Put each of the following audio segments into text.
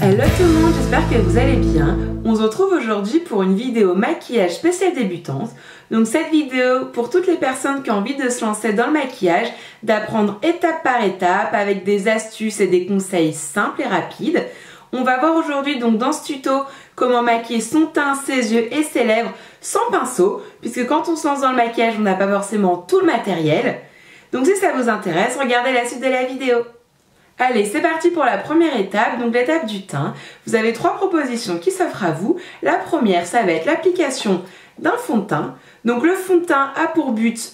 Hello tout le monde, j'espère que vous allez bien. On se retrouve aujourd'hui pour une vidéo maquillage spécial débutante. Donc cette vidéo pour toutes les personnes qui ont envie de se lancer dans le maquillage, d'apprendre étape par étape avec des astuces et des conseils simples et rapides. On va voir aujourd'hui donc dans ce tuto comment maquiller son teint, ses yeux et ses lèvres sans pinceau, puisque quand on se lance dans le maquillage, on n'a pas forcément tout le matériel. Donc si ça vous intéresse, regardez la suite de la vidéo. Allez, c'est parti pour la première étape, donc l'étape du teint. Vous avez 3 propositions qui s'offrent à vous. La première, ça va être l'application d'un fond de teint. Donc le fond de teint a pour but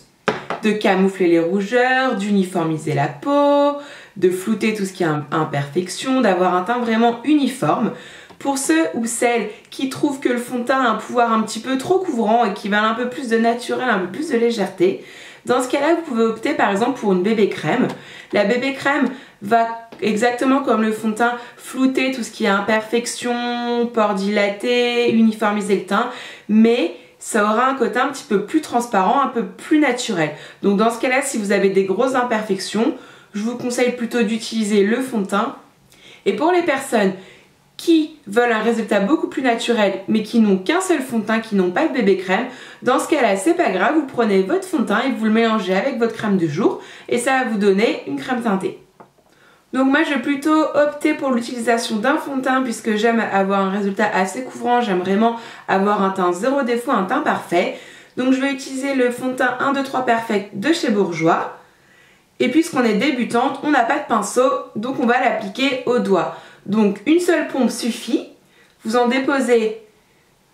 de camoufler les rougeurs, d'uniformiser la peau, de flouter tout ce qui est imperfection, d'avoir un teint vraiment uniforme. Pour ceux ou celles qui trouvent que le fond de teint a un pouvoir un petit peu trop couvrant et qui veulent un peu plus de naturel, un peu plus de légèreté, dans ce cas-là, vous pouvez opter par exemple pour une bébé crème. La bébé crème va exactement comme le fond de teint flouter tout ce qui est imperfection, pores dilatés, uniformiser le teint, mais ça aura un côté un petit peu plus transparent, un peu plus naturel. Donc dans ce cas-là, si vous avez des grosses imperfections, je vous conseille plutôt d'utiliser le fond de teint. Et pour les personnes qui veulent un résultat beaucoup plus naturel mais qui n'ont qu'un seul fond de teint, qui n'ont pas de bébé crème, dans ce cas là c'est pas grave, vous prenez votre fond de teint et vous le mélangez avec votre crème du jour et ça va vous donner une crème teintée. Donc moi je vais plutôt opter pour l'utilisation d'un fond de teint puisque j'aime avoir un résultat assez couvrant, j'aime vraiment avoir un teint zéro défaut, un teint parfait. Donc je vais utiliser le fond de teint 1, 2, 3 Perfect de chez Bourjois. Et puisqu'on est débutante, on n'a pas de pinceau, donc on va l'appliquer au doigt. Donc une seule pompe suffit, vous en déposez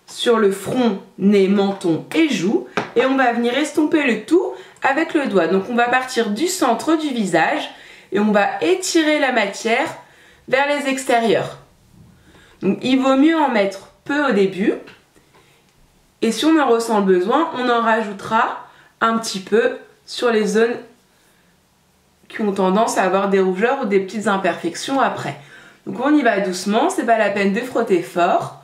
sur le front, nez, menton et joues et on va venir estomper le tout avec le doigt. Donc on va partir du centre du visage et on va étirer la matière vers les extérieurs. Donc il vaut mieux en mettre peu au début et si on en ressent le besoin, on en rajoutera un petit peu sur les zones qui ont tendance à avoir des rougeurs ou des petites imperfections après. Donc on y va doucement, c'est pas la peine de frotter fort.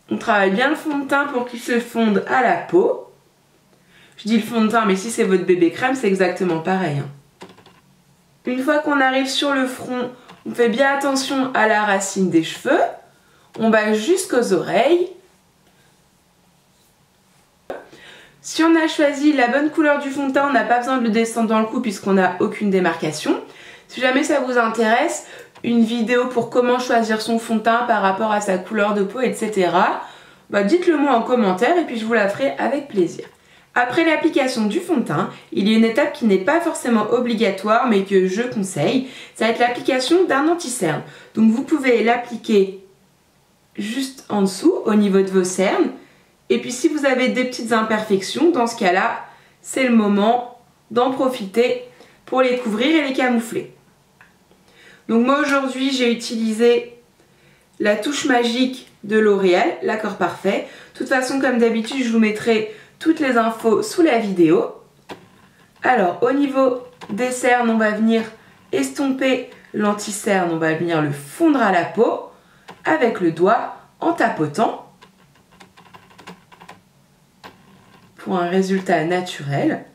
On travaille bien le fond de teint pour qu'il se fonde à la peau. Je dis le fond de teint, mais si c'est votre bébé crème, c'est exactement pareil. Une fois qu'on arrive sur le front, on fait bien attention à la racine des cheveux. On va jusqu'aux oreilles. Si on a choisi la bonne couleur du fond de teint, on n'a pas besoin de le descendre dans le cou puisqu'on n'a aucune démarcation. Si jamais ça vous intéresse, une vidéo pour comment choisir son fond de teint par rapport à sa couleur de peau, etc. Dites-le moi en commentaire et puis je vous la ferai avec plaisir. Après l'application du fond de teint, il y a une étape qui n'est pas forcément obligatoire mais que je conseille. Ça va être l'application d'un anti-cerne. Donc vous pouvez l'appliquer juste en dessous, au niveau de vos cernes. Et puis si vous avez des petites imperfections, dans ce cas-là, c'est le moment d'en profiter pour les couvrir et les camoufler. Donc moi aujourd'hui j'ai utilisé la touche magique de L'Oréal, l'accord parfait. De toute façon comme d'habitude je vous mettrai toutes les infos sous la vidéo. Alors au niveau des cernes on va venir estomper l'anti-cerne, on va venir le fondre à la peau avec le doigt en tapotant pour un résultat naturel.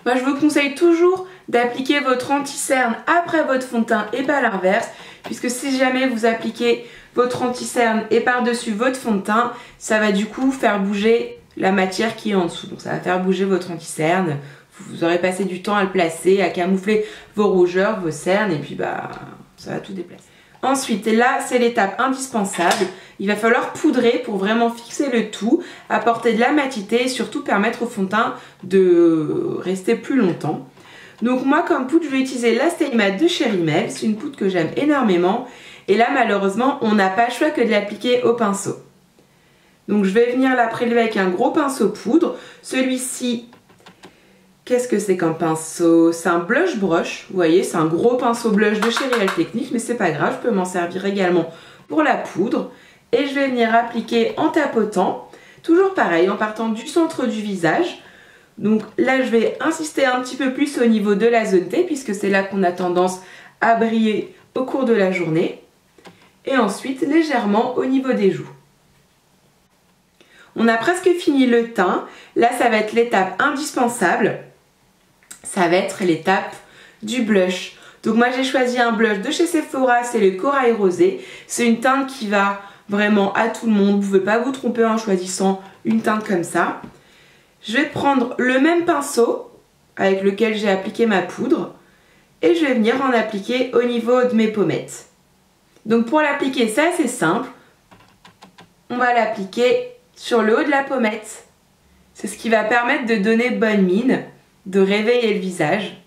Moi je vous conseille toujours d'appliquer votre anti-cerne après votre fond de teint et pas l'inverse, puisque si jamais vous appliquez votre anti-cerne et par-dessus votre fond de teint, ça va du coup faire bouger la matière qui est en dessous. Donc ça va faire bouger votre anti-cerne, vous aurez passé du temps à le placer, à camoufler vos rougeurs, vos cernes, et puis ça va tout déplacer. Ensuite, et là c'est l'étape indispensable, il va falloir poudrer pour vraiment fixer le tout, apporter de la matité et surtout permettre au fond de teint de rester plus longtemps. Donc moi comme poudre je vais utiliser la Stay Matte de chez Rimmel, c'est une poudre que j'aime énormément et là malheureusement on n'a pas le choix que de l'appliquer au pinceau. Donc je vais venir la prélever avec un gros pinceau poudre, celui-ci, qu'est-ce que c'est qu'un pinceau? C'est un blush brush, vous voyez c'est un gros pinceau blush de chez Real Techniques mais c'est pas grave, je peux m'en servir également pour la poudre et je vais venir appliquer en tapotant, toujours pareil en partant du centre du visage. Donc là je vais insister un petit peu plus au niveau de la zone T puisque c'est là qu'on a tendance à briller au cours de la journée. Et ensuite légèrement au niveau des joues. On a presque fini le teint. Là ça va être l'étape indispensable. Ça va être l'étape du blush. Donc moi j'ai choisi un blush de chez Sephora, c'est le Corail Rosé. C'est une teinte qui va vraiment à tout le monde, vous ne pouvez pas vous tromper en choisissant une teinte comme ça. Je vais prendre le même pinceau avec lequel j'ai appliqué ma poudre et je vais venir en appliquer au niveau de mes pommettes. Donc pour l'appliquer, c'est assez simple. On va l'appliquer sur le haut de la pommette. C'est ce qui va permettre de donner bonne mine, de réveiller le visage.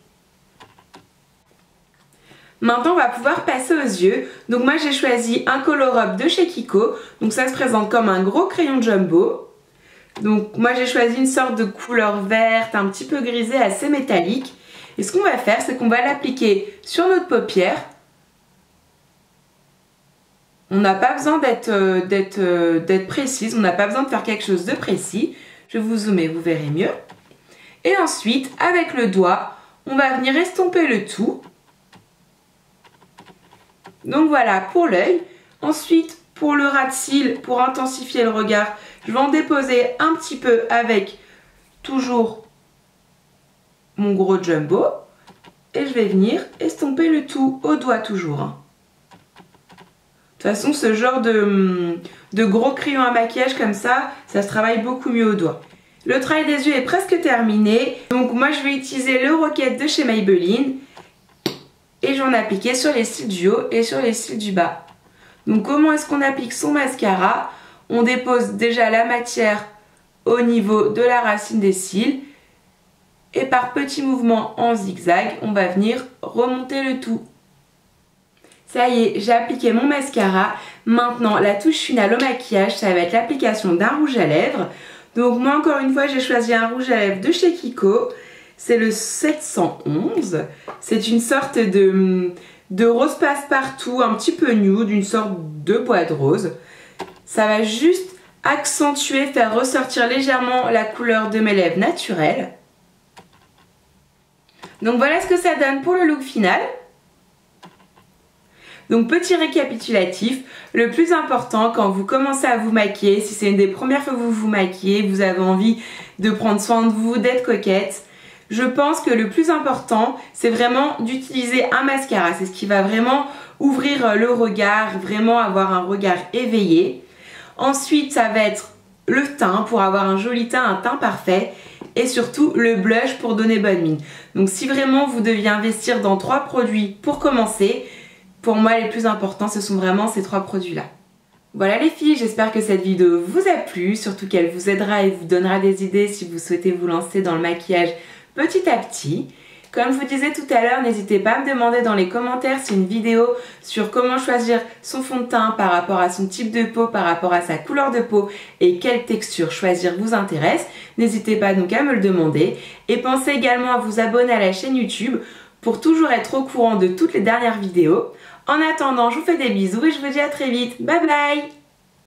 Maintenant, on va pouvoir passer aux yeux. Donc moi, j'ai choisi un Color Up de chez Kiko. Donc ça se présente comme un gros crayon jumbo. Donc moi, j'ai choisi une sorte de couleur verte, un petit peu grisée, assez métallique. Et ce qu'on va faire, c'est qu'on va l'appliquer sur notre paupière. On n'a pas besoin d'être précise, on n'a pas besoin de faire quelque chose de précis. Je vais vous zoomer, vous verrez mieux. Et ensuite, avec le doigt, on va venir estomper le tout. Donc voilà pour l'œil. Ensuite, pour le ras de cils, pour intensifier le regard, je vais en déposer un petit peu avec toujours mon gros jumbo. Et je vais venir estomper le tout au doigt toujours. De toute façon, ce genre de gros crayon à maquillage comme ça se travaille beaucoup mieux au doigt. Le travail des yeux est presque terminé. Donc moi, je vais utiliser le Rocket de chez Maybelline. Et je vais en appliquer sur les cils du haut et sur les cils du bas. Donc comment est-ce qu'on applique son mascara? On dépose déjà la matière au niveau de la racine des cils. Et par petits mouvements en zigzag, on va venir remonter le tout. Ça y est, j'ai appliqué mon mascara. Maintenant, la touche finale au maquillage, ça va être l'application d'un rouge à lèvres. Donc moi, encore une fois, j'ai choisi un rouge à lèvres de chez Kiko. C'est le 711. C'est une sorte de rose passe-partout, un petit peu nude, une sorte de bois de rose. Ça va juste accentuer, faire ressortir légèrement la couleur de mes lèvres naturelles. Donc voilà ce que ça donne pour le look final. Donc petit récapitulatif, le plus important quand vous commencez à vous maquiller, si c'est une des premières fois que vous vous maquillez, vous avez envie de prendre soin de vous, d'être coquette, je pense que le plus important, c'est vraiment d'utiliser un mascara. C'est ce qui va vraiment ouvrir le regard, vraiment avoir un regard éveillé. Ensuite, ça va être le teint pour avoir un joli teint, un teint parfait. Et surtout, le blush pour donner bonne mine. Donc si vraiment vous deviez investir dans 3 produits pour commencer, pour moi, les plus importants, ce sont vraiment ces 3 produits-là. Voilà les filles, j'espère que cette vidéo vous a plu, surtout qu'elle vous aidera et vous donnera des idées si vous souhaitez vous lancer dans le maquillage petit à petit. Comme je vous disais tout à l'heure, n'hésitez pas à me demander dans les commentaires si une vidéo sur comment choisir son fond de teint par rapport à son type de peau, par rapport à sa couleur de peau et quelle texture choisir vous intéresse. N'hésitez pas donc à me le demander. Et pensez également à vous abonner à la chaîne YouTube pour toujours être au courant de toutes les dernières vidéos. En attendant, je vous fais des bisous et je vous dis à très vite. Bye bye!